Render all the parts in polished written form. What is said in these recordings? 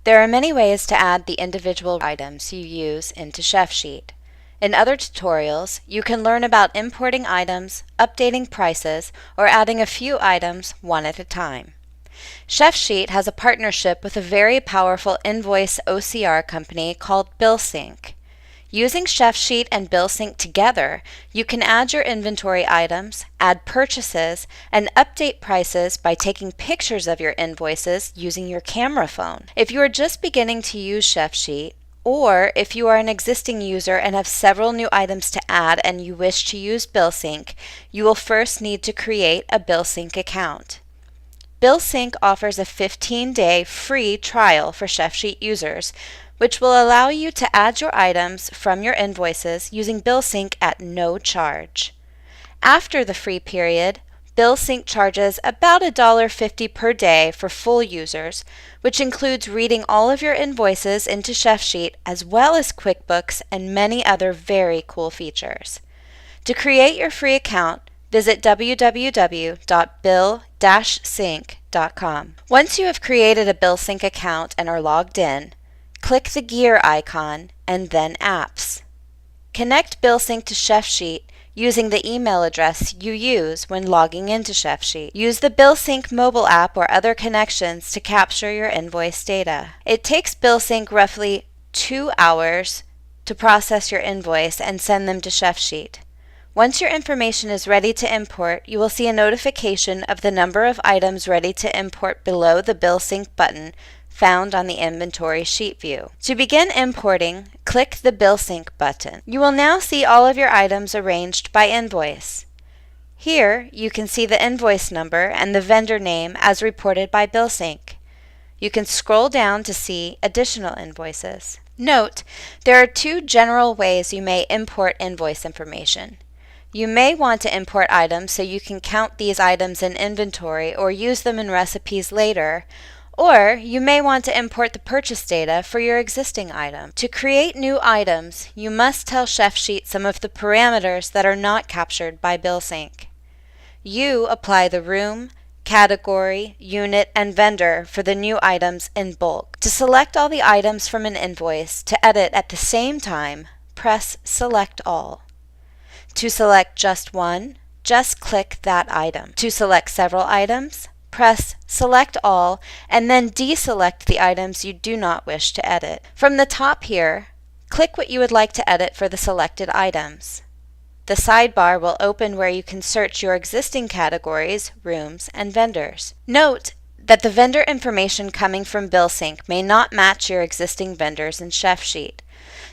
There are many ways to add the individual items you use into Chefsheet. In other tutorials, you can learn about importing items, updating prices, or adding a few items one at a time. Chefsheet has a partnership with a very powerful invoice OCR company called billSync. Using Chefsheet and billSync together, you can add your inventory items, add purchases, and update prices by taking pictures of your invoices using your camera phone. If you are just beginning to use Chefsheet, or if you are an existing user and have several new items to add and you wish to use billSync, you will first need to create a billSync account. billSync offers a 15-day free trial for Chefsheet users, which will allow you to add your items from your invoices using billSync at no charge. After the free period, billSync charges about $1.50 per day for full users, which includes reading all of your invoices into Chefsheet as well as QuickBooks and many other very cool features. To create your free account, visit www.bill-sync.com. Once you have created a billSync account and are logged in, click the gear icon and then Apps. Connect billSync to Chefsheet using the email address you use when logging into Chefsheet. Use the billSync mobile app or other connections to capture your invoice data. It takes billSync roughly 2 hours to process your invoice and send them to Chefsheet. Once your information is ready to import, you will see a notification of the number of items ready to import below the billSync button found on the inventory sheet view. To begin importing, click the billSync button. You will now see all of your items arranged by invoice. Here, you can see the invoice number and the vendor name as reported by billSync. You can scroll down to see additional invoices. Note, there are 2 general ways you may import invoice information. You may want to import items so you can count these items in inventory or use them in recipes later, or you may want to import the purchase data for your existing item. To create new items, you must tell Chefsheet some of the parameters that are not captured by billSync. You apply the room, category, unit, and vendor for the new items in bulk. To select all the items from an invoice to edit at the same time, press Select All. To select just one, just click that item. To select several items, press Select All and then deselect the items you do not wish to edit. From the top here, click what you would like to edit for the selected items. The sidebar will open where you can search your existing categories, rooms, and vendors. Note that the vendor information coming from billSync may not match your existing vendors in Chefsheet.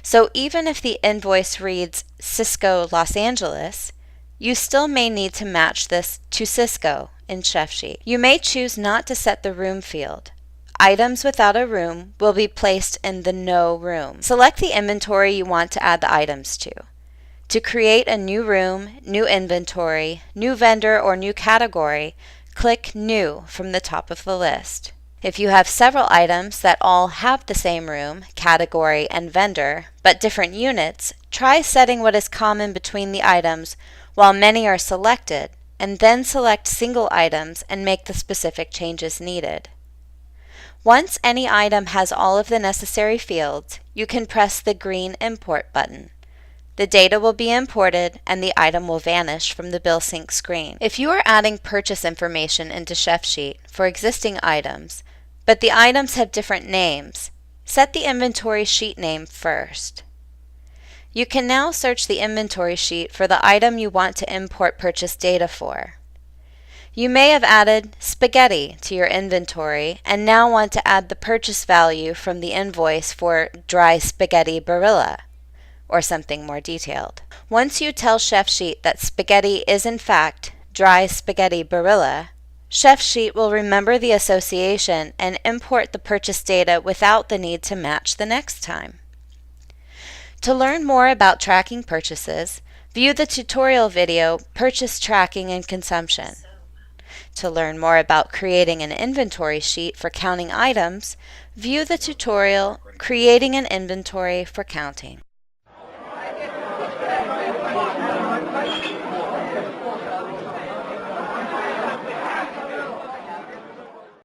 So even if the invoice reads Cisco Los Angeles, you still may need to match this to Cisco in Chefsheet. You may choose not to set the room field. Items without a room will be placed in the No Room. Select the inventory you want to add the items to. To create a new room, new inventory, new vendor, or new category, click New from the top of the list. If you have several items that all have the same room, category, and vendor, but different units, try setting what is common between the items while many are selected, and then select single items and make the specific changes needed. Once any item has all of the necessary fields, you can press the green Import button. The data will be imported and the item will vanish from the billSync screen. If you are adding purchase information into Chefsheet for existing items, but the items have different names, set the inventory sheet name first. You can now search the inventory sheet for the item you want to import purchase data for. You may have added spaghetti to your inventory and now want to add the purchase value from the invoice for dry spaghetti Barilla, or something more detailed. Once you tell Chefsheet that spaghetti is in fact dry spaghetti Barilla, Chefsheet will remember the association and import the purchase data without the need to match the next time. To learn more about tracking purchases, view the tutorial video Purchase Tracking and Consumption. To learn more about creating an inventory sheet for counting items, view the tutorial Creating an Inventory for Counting.